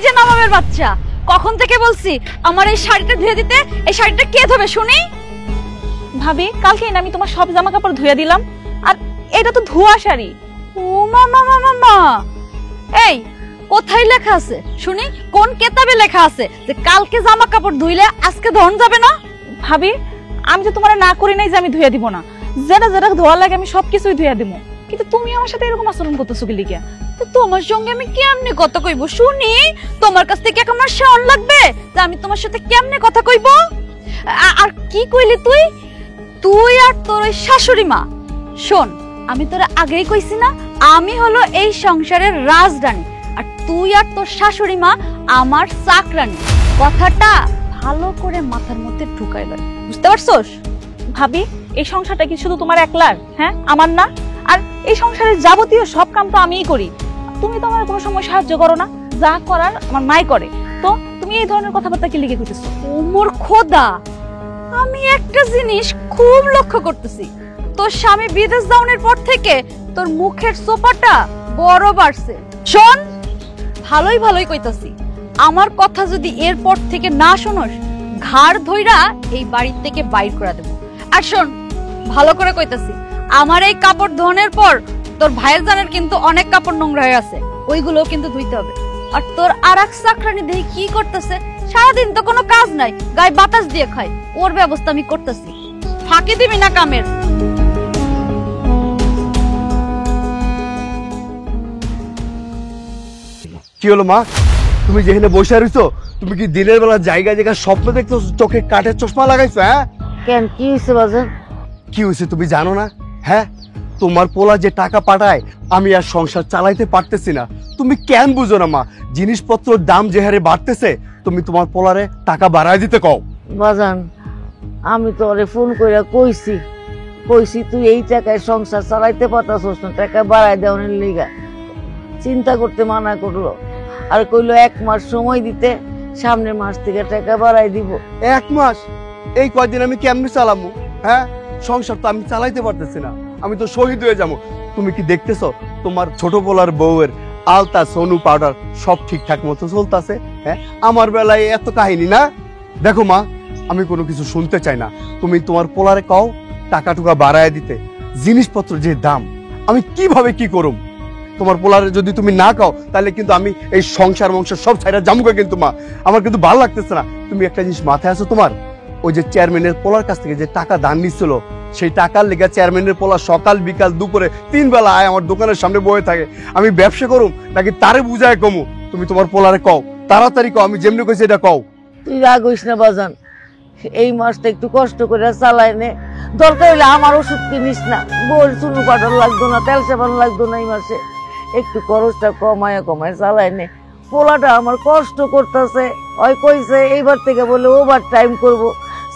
যে নবাবের বাচ্চা, কখন থেকে বলছি আমার এই শাড়িটা ধুয়ে দিতে। এই শাড়িটা কে ধোবে শুনি? ভাবি, কালকেই না আমি তোমার সব জামা কাপড় ধুয়ে দিলাম, আর এটা তো ধোয়া শাড়ি। ও মামা মামা মা, এই কোথায় লেখা আছে শুনি? কোন কেতাবে লেখা আছে যে কালকে জামা কাপড় ধুইলে আজকে ধন যাবে না? ভাবি, আমি তো তোমার না করি নাই যে আমি ধুয়ে দিব না, যেটা যেটা ধোয়া লাগে আমি সবকিছুই ধুয়ে দিব, কিন্তু তুমি আমার সাথে এরকম আচরণ করতেছো কি লিগা? তো তোমার সঙ্গে আমি কেমনে কথা কইব শুনি? তোমার কাছ থেকে আমার শাওন লাগবে যে আমি তোমার সাথে কেমনে কথা কইব? আর কি কইলি তুই? তুই আর তোর ওই শাশুড়ি মা। শোন, আমি তোরা আগেই কইছি না আমি হলো এই সংসারের রাজরানী, আর তুই আর তোর শাশুড়ি মা আমার চাকরানী। কথাটা ভালো করে মাথার মধ্যে ঢুকাই লয়, বুঝতে পারছস? ভাবি, এই সংসারটা কি শুধু তোমার একলার? হ্যাঁ, আমার না? আর এই সংসারের যাবতীয় সব কাম তো আমিই করি, তুমি তো আমার কোনো সময় সাহায্য করো না। যা করার আমার মাই করে, তো তুমি এই ধরনের কথাবার্তা কি লিখে কইতেছো? ওমর খোদা, আমি একটা জিনিস খুব লক্ষ্য করতেছি, তোর স্বামী বিদেশ যাওয়ার পর থেকে তোর মুখের সোপাটা বড় বাড়ছে। শোন, ভালোই ভালোই কইতাছি, আমার কথা যদি এরপর থেকে না শোনস, ঘাড় ধইরা এই বাড়ি থেকে বাইর করে দেব। আর শোন, ভালো করে কইতাছি, আমার এই কাপড় ধোনের পর তোর ভাইয়ের জানের কিন্তু অনেক কাপড় নোংরা হয়ে আছে, ওইগুলোও কিন্তু ধুইতে হবে। আর তোর আরেক চাকরানি দেখি কি করতেছে, সারাদিন তো কোনো কাজ নাই, গায়ে বাতাস দিয়ে খায়, ওর ব্যবস্থা আমি করতেছি। ফাঁকি দিবি না কামের। কি হলো মা, তুমি যেখানে বসে রইছো, তুমি কি দিনের বেলা জায়গা জায়গা স্বপ্ন দেখছো? চোখে কাঠের চশমা লাগাইছো? হ্যাঁ, কেন, কি হয়েছে বাজান? কি হয়েছে তুমি জানো না? হ্যাঁ, তোমার পোলা যে টাকা পাঠায় আমি আর সংসার চালাইতে পারতেছি না। তুমি কেন বুঝো না মা? জিনিসপত্রের দাম যে হারে বাড়তেছে, তুমি তোমার পোলারে টাকা বাড়ায় দিতে কও। বাজান, আমি তো ওরে ফোন কইরা কইছি তুই এই টাকায় সংসার চালাইতে পারতাছস না, টাকা বাড়াই দেওয়ার লিগা। চিন্তা করতে মানা করলো, আর কইলো 1 মাস সময় দিতে, সামনের মাস থেকে টাকা বাড়াই দিব। 1 মাস? এই কয়দিন আমি কেমনে চালামু? হ্যাঁ, সংসার তো আমি চালাইতে পারতেছি না, আমি তো শহীদ হয়ে যাবো। তুমি কি দেখতেছো তোমার ছোট পোলার বউয়ের আলতা সোনু পাউডার সব ঠিকঠাক মতো চলতেছে? হ্যাঁ, আমার বেলায় এত কাহিনী না। দেখো মা, আমি কোনো কিছু শুনতে চাই না, তুমি তোমার পোলারে কও টাকা টুকা বাড়ায় দিতে। জিনিসপত্র যে দাম, আমি কিভাবে কি করুম? তোমার পোলারে যদি তুমি না কও, তাহলে কিন্তু আমি এই সংসার বংশ সব ছাইরা জামুকা। কিন্তু মা, আমার কিন্তু ভালো লাগতেছে না। তুমি একটা জিনিস মাথায় আছো তোমার, ওই যে চেয়ারম্যানের পোলার কাছ থেকে যে টাকা দান নিচ্ছিল, সেই টাকার লেগে চেয়ারম্যানের পোলা সকাল বিকাল দুপুরে 3 বেলা আয় আমার দোকানের সামনে বয়ে থাকে। আমি ব্যবসা করুম নাকি তারে বুঝায় কমু? তুমি তোমার পোলারে কও, তাড়াতাড়ি কও, আমি যেমনি কইছি এটা কও। তুই রাগ হইস না বাজান, এই মাসটা একটু কষ্ট করে চালাই নে। দরকার হইলে আমার ওষুধ কিনিস না, বউর চুনু পাউডার লাগতো না, তেল সাবান লাগতো না, এই মাসে একটু খরচটা কমায় চালাই নে। পোলাটা আমার কষ্ট করতেছে, ওই কইছে এইবার থেকে বলে ওভার টাইম করবো,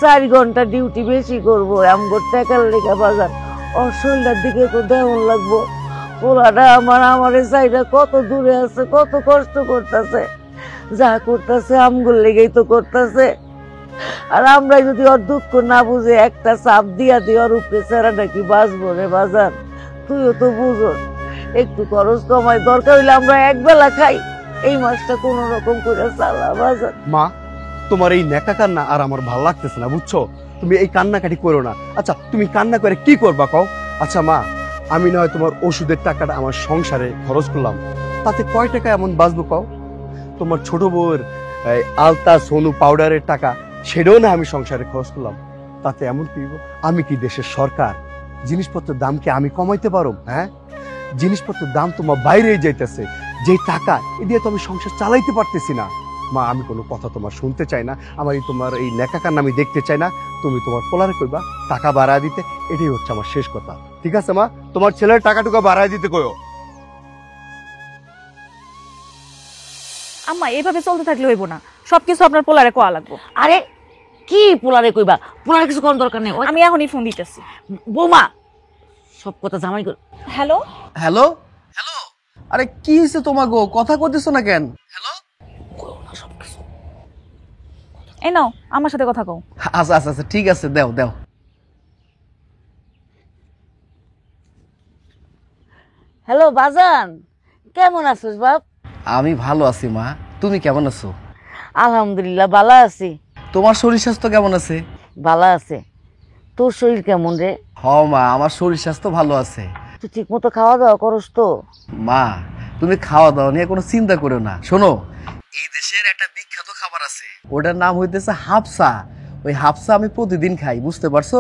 4 ঘন্টা ডিউটি বেশি করবো, আমগর টাকার লেখা। বাজার ওর শরীরের দিকে তো দেওয়ান লাগবো। পোলাটা আমার সাইডে কত দূরে আছে, কত কষ্ট করতেছে, যা করতেছে আমগুর লেগেই তো করতেছে। আর আমরা যদি ওর দুঃখ না বুঝে একটা চাপ দিয়া দিই ওর উপরে, সেরাটা কি বাঁচবো রে বাজার? তুইও তো বুঝো, একটু খরচ কমাই, দরকার হইলে আমরা একবেলা খাই, এই মাসটা কোন রকম করে চালা বাজার। মা, তোমার এই নেকা কান্না আর আমার ভালো লাগতেছে না, বুঝছো? তুমি এই কান্নাকাটি করো না। আচ্ছা, তুমি কান্না করে কি করবা কও? আচ্ছা মা, আমি নয় তোমার ওষুধের টাকাটা আমার সংসারে খরচ করলাম, তাতে কয় টাকা এমন বাঁচবো কও? তোমার ছোট বউয়ের আলতা সোনু পাউডারের টাকা, সেটাও না আমি সংসারে খরচ করলাম, তাতে এমন কি? আমি কি দেশের সরকার? জিনিসপত্রের দাম কি আমি কমাইতে পারো? হ্যাঁ, জিনিসপত্রের দাম তোমার বাইরেই যাইতেছে, যে টাকা এ দিয়ে তো আমি সংসার চালাইতে পারতেছি না। মা, আমি কোনো কথা তোমার শুনতে চাই না, আমার তোমার এই নেকা কান্না আমি দেখতে চাই না। তুমি তোমার পোলারে কইবা টাকা বাড়ায় দিতে, এটাই হচ্ছে আমার শেষ কথা। ঠিক আছে মা, তোমার ছেলের টাকা টুকা বাড়ায় দিতে কইও। আম্মা, এইভাবে চলতে থাকলে হইব না, সবকিছু আপনার পোলারে কোয়া লাগবো। আরে কি পোলারে কইবা? পোলারে কিছু কোন দরকার নেই, আমি এখনই ফোন দিতেছি। বৌমা, সব কথা জামাই কর। হ্যালো হ্যালো হ্যালো, আরে কি হয়েছে তোমার গো? কথা কইতেছো না কেন? হ্যালো, এই নাও, আমার সাথে কথা কও। আচ্ছা আচ্ছা আচ্ছা, ঠিক আছে, দাও দাও। হ্যালো বাজান, কেমন আছিস বাপ? আমি ভালো আছি মা, তুমি কেমন আছো? আলহামদুলিল্লাহ ভালো আছি। তোমার শরীর স্বাস্থ্য কেমন আছে? ভালো আছে। তোর শরীর কেমন রে? হ মা, আমার শরীর স্বাস্থ্য ভালো আছে। তুই ঠিক মতো খাওয়া দাওয়া করস তো? মা, তুমি খাওয়া দাওয়া নিয়ে কোনো চিন্তা করো না। শোনো, এই দেশের একটা বিখ্যাত খাবার আছে, ওটার নাম হইতেছে হাফসা। ওই হাফসা আমি প্রতিদিন খাই, বুঝতে পারছো?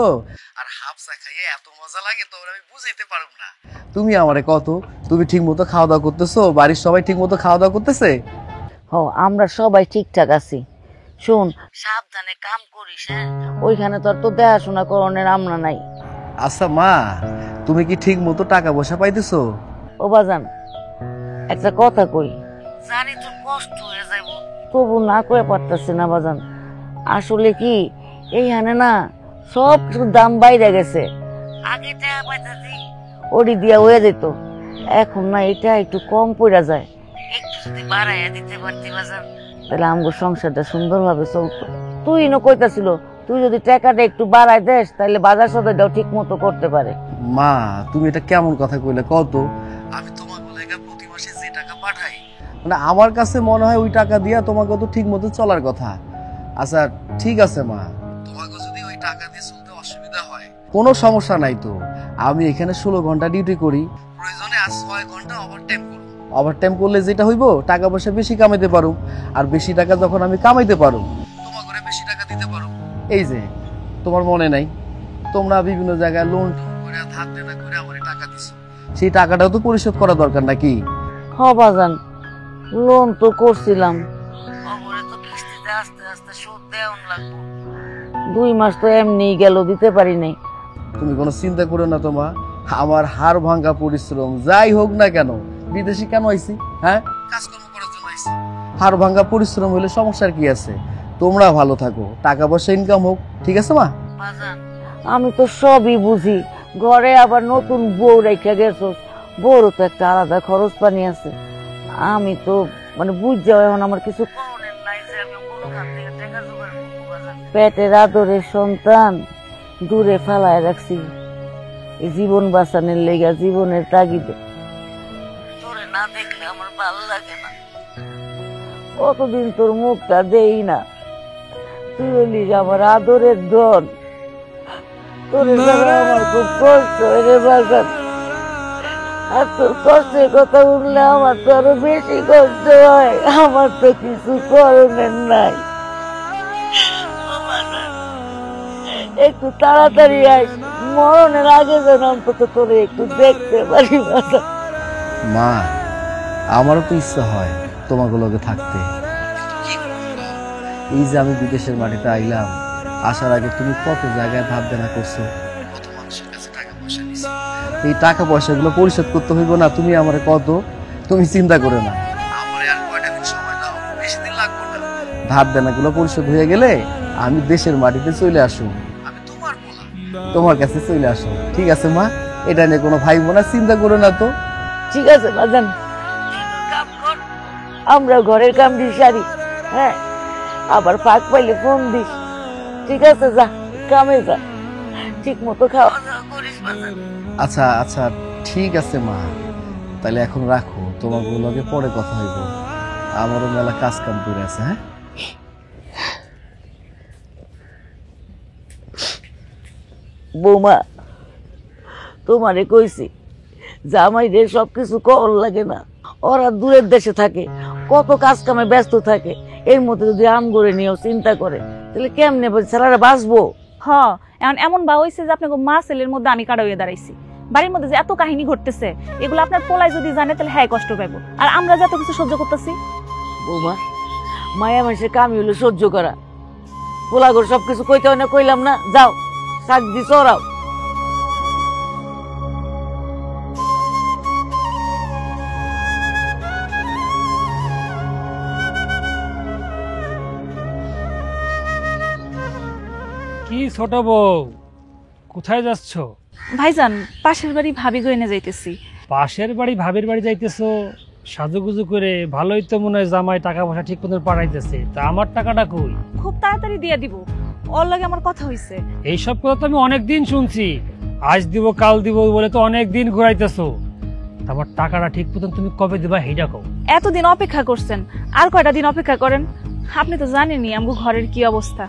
আর হাফসা খাইয়ে এত মজা লাগে তো আমি বুঝাইতে পারব না। তুমি আমারে কত, তুমি ঠিক মতো খাওয়া দাওয়া করতেছো? বাড়ির সবাই ঠিক মতো খাওয়া দাওয়া করতেছে? হ, আমরা সবাই ঠিকঠাক আছি। শোন, সাবধানে কাম করিস, হ্যাঁ? ওইখানে তো আর তো দেখাশোনা করণের আমরা নাই। আচ্ছা মা, তুমি কি ঠিক মতো টাকা পয়সা পাইতেছো? ও বাজান, একটা কথা কই, জানি তোর কষ্ট হয়ে যাইব, তবু না করে পারতাছি না বাজান। আসলে কি এইখানে না সব কিছুর দাম বাইরে গেছে। আগে টাকা পাইতাছি ওডি দিয়া হয়ে যেত, এখন না এটা একটু কম পড়া যায়। একটু যদি বাড়াইয়া দিতে পারতি বাজান, তাহলে আমগো সংসারটা সুন্দরভাবে চলতো। তুই না কইতাছিল তুই যদি টাকাটা একটু বাড়াই দেস তাহলে বাজার সদাইটাও ঠিক মতো করতে পারে। মা, তুমি এটা কেমন কথা কইলে কত? আমি তোমাকে লাগা প্রতি মাসে যে টাকা পাঠাই, মানে আমার কাছে মনে হয় ওই টাকা দিয়া তোমাকে তো ঠিক মতো চলার কথা। আচ্ছা ঠিক আছে মা, তোমাকে যদি ওই টাকা দিয়ে চলতে অসুবিধা হয় কোনো সমস্যা নাই তো। আমি এখানে 16 ঘন্টা ডিউটি করি, প্রয়োজনে আজ 6 ঘন্টা ওভারটাইম করব। ওভারটাইম করলে যেটা হইব, টাকা পয়সা বেশি কামাইতে পারো। আর বেশি টাকা যখন আমি কামাইতে পারো, তোমার ঘরে বেশি টাকা দিতে পারো। এই যে তোমার মনে নাই, তোমরা বিভিন্ন জায়গায় লোন করে ধার দেনা করে আমারে টাকা দিছো, সেই টাকাটাও তো পরিশোধ করা দরকার নাকি? হ বাজান, লোন তো করছিলাম, অবরে তো কিস্তিতে আস্তে আস্তে সুদ দেওয়ান লাগবে। 2 মাস তো এমনি গেল, দিতে পারি নাই। তুমি কোনো চিন্তা করো না তোমা, আমার হাড় ভাঙা পরিশ্রম যাই হোক না কেন, বিদেশে কেন আইছি? হ্যাঁ, কাজকর্ম করার জন্য আইছি। হাড় ভাঙা পরিশ্রম হলে সমস্যার কি আছে? তোমরা ভালো থাকো, টাকা পয়সা ইনকাম হোক, ঠিক আছে মা? বাজান, আমি তো সবই বুঝি, ঘরে আবার নতুন বউ রেখে গেছো, বউরও তো একটা আলাদা খরচ পানি আছে। আমি তো মানে বুঝছো এখন আমার কিছু করণের নাই যে আমি কোনোখান থেকে টাকা জোগাড় করবো বাজান। পেটের আদরের সন্তান দূরে ফালায় রাখছি এই জীবন বাঁচানোর লেগা, জীবনের তাগিদে। তোরে না দেখলে আমার ভালো লাগে না, কতদিন তোর মুখটা দেই না। তুই হলিস আমার আদরের ধন, তোর আমার খুব কষ্ট রে বাজান। আর তোর কষ্টের কথা শুনলে আমার তো আরো বেশি কষ্ট হয়। আমার তো কিছু করণের নাই। একটু তাড়াতাড়ি আয়, মরণের আগে যেন অন্তত তোরে একটু দেখতে পারি বাজান। মা, আমারও তো ইচ্ছা হয় তোমাকে লগে থাকতে। এই যে আমি বিদেশের মাটিতে আইলাম, আসার আগে তুমি কত জায়গায় ধার দেনা করছো, কত মানুষের কাছে টাকা পয়সা নিছো। এই টাকা পয়সাগুলো পরিশোধ করতে হইব না? তুমি আমারে কত, তুমি চিন্তা করো না, আমারে আর কয়টা দিন সময় দাও, বেশি দিন লাগবে না। ধার দেনাগুলো পরিশোধ হয়ে গেলে আমি দেশের মাটিতে চলে আসুম, আমি তোমার পোলা, তোমার কাছে চলে আসুম, ঠিক আছে মা? এটা নিয়ে কোনো ভাই বোনা চিন্তা করো না তো। ঠিক আছে বাজান, কাম কর, আমরা ঘরের কাম দিয়ে সারি। হ্যাঁ, আবার ফাঁক পাইলে ফোন দিস, ঠিক আছে? যা কামে যা, ঠিক মতো খাওয়া দাওয়া করিস বাজান। আচ্ছা আচ্ছা ঠিক আছে মা, তাহলে এখন রাখো, তোমার লগে পরে কথা হইব, আমারও মেলা কাজ কাম করে আছে। হ্যাঁ, বৌমা, তোমারে কইছি জামাইরে সবকিছু কর লাগে না, ওরা দূরের দেশে থাকে, কত কাজ কামে ব্যস্ত থাকে, এর মধ্যে যদি আম করে নিয়েও চিন্তা করে তাহলে কেমনে ছেলেরা বাঁচবো? হ, এখন এমন বা হইছে যে আপনাকে মা ছেলের মধ্যে আমি কাটা হয়ে দাঁড়াইছি। বাড়ির মধ্যে যে এত কাহিনী ঘটতেছে, এগুলো আপনার পোলায় যদি জানে তাহলে হ্যাঁ কষ্ট পাইবো, আর আমরা যে এত কিছু সহ্য করতেছি। বৌমা, মায়া মানুষের কামই হলো সহ্য করা। পোলাগর সবকিছু কইতে হয় না, কইলাম না? যাও শাক দি চড়াও। কি ছোট বউ, কোথায় যাচ্ছ? ভাইজান, পাশের বাড়ি ভাবি গয়নে যাইতেছি। পাশের বাড়ি ভাবির বাড়ি যাইতেছো সাজুগুজু করে? ভালোই তো মনে হয় জামাই টাকা পয়সা ঠিক মতো পাঠাইতেছে, তা আমার টাকাটা কই? খুব তাড়াতাড়ি দিয়ে দিব, ওর লগে আমার কথা হইছে। এইসব কথা তো আমি অনেক দিন শুনছি, আজ দিব কাল দিব বলে তো অনেক দিন ঘুরাইতেছো। তা আমার টাকাটা ঠিক মতন তুমি কবে দিবা সেইটা কও। এতদিন অপেক্ষা করছেন, আর কয়টা দিন অপেক্ষা করেন। আপনি তো জানেনই আমগো ঘরের কি অবস্থা,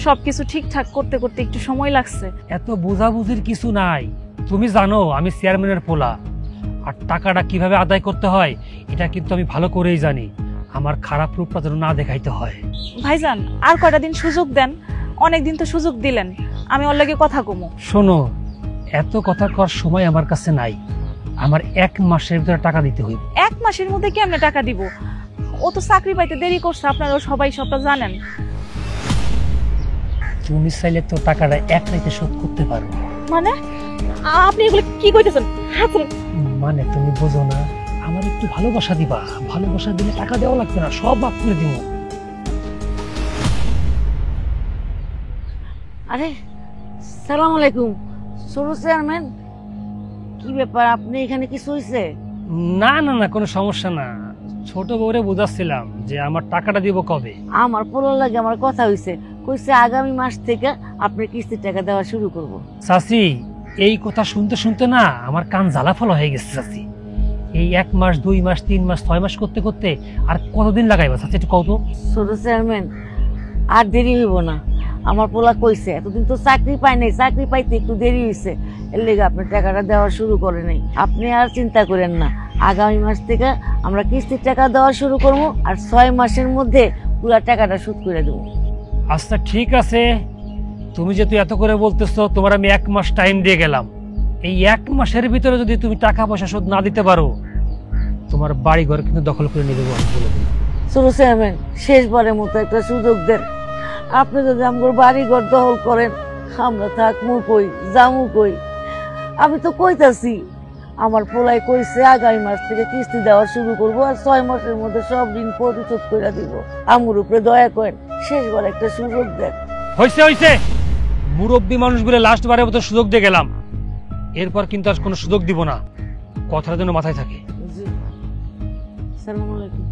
সবকিছু ঠিকঠাক করতে করতে একটু সময় লাগছে। এত বোঝাবুঝির কিছু নাই। তুমি জানো আমি চেয়ারম্যানের পোলা, আর টাকাটা কিভাবে আদায় করতে হয় এটা কিন্তু আমি ভালো করেই জানি। আমার খারাপ রূপটা যেন না দেখাইতে হয়। ভাইজান আর কয়টা দিন সুযোগ দেন, অনেকদিন তো সুযোগ দিলেন, আমি ওর লাগে কথা কমু। শোনো, এত কথা কর সময় আমার কাছে নাই। আমার 1 মাসের ভিতরে টাকা দিতে হইব। 1 মাসের মধ্যে কেমনে টাকা দিব? ও তো চাকরি পাইতে দেরি করছে, আপনারা সবাই সবটা জানেন। তুমি চাইলে তো টাকাটা 1 রাতে শোধ করতে পারো। মানে আপনি এগুলো কি কইতেছেন? মানে তুমি বোঝো না, আমার একটু ভালোবাসা দিবা। ভালোবাসা দিলে টাকা দেওয়া লাগবে না, সব মাফ করে দিব। আরে সালাম আলাইকুম ছোট চেয়ারম্যান, কি ব্যাপার আপনি এখানে কিছু হয়েছে? না না না, কোনো সমস্যা না। ছোট বউরে বোঝাচ্ছিলাম যে আমার টাকাটা দিব কবে। আমার পোলার লাগে আমার কথা হয়েছে, কইছে আগামী মাস থেকে আপনি কিস্তির টাকা দেওয়া শুরু করব। চাচি, এই কথা শুনতে শুনতে না আমার কান জ্বালাফলা হয়ে গেছে চাচি। এই 1 মাস 2 মাস 3 মাস 6 মাস করতে করতে আর কতদিন লাগাইবা চাচি, একটু কত? ছোট চেয়ারম্যান আর দেরি হইব না, আমার পোলা কইছে এতদিন তো চাকরি পাই নাই, চাকরি পাইতে একটু দেরি হয়েছে, এর লেগে আপনি টাকাটা দেওয়া শুরু করে নাই। আপনি আর চিন্তা করেন না, আগামী মাস থেকে আমরা কিস্তির টাকা দেওয়া শুরু করবো, আর 6 মাসের মধ্যে পুরো টাকাটা শোধ করে দেবো। আচ্ছা ঠিক আছে, তুমি যেহেতু এত করে বলতেছো, তোমার আমি 1 মাস টাইম দিয়ে গেলাম। এই 1 মাসের ভিতরে যদি তুমি টাকা পয়সা শোধ না দিতে পারো, তোমার বাড়ি ঘর কিন্তু দখল করে নিয়ে দেবো আমি বলে দিলাম। ছোট চেয়ারম্যান শেষবারের মতো একটা সুযোগ দেন, আপনি যদি আমার বাড়ি ঘর দখল করেন আমরা থাকমু কই, যামু কই? আমি তো কইতাছি আমার পোলাই কইছে আগামী মাস থেকে কিস্তি দেওয়া শুরু করবো, আর 6 মাসের মধ্যে সব ঋণ পরিশোধ করে দিব। আমার উপরে দয়া করেন, শেষবার একটা সুযোগ দেন। হয়েছে হয়েছে, মুরব্বী মানুষগুলো লাস্ট বারের মতো সুযোগ দিয়ে গেলাম, এরপর কিন্তু আর কোনো সুযোগ দিব না। কথাটা যেন মাথায় থাকে। জি। আসসালামু আলাইকুম।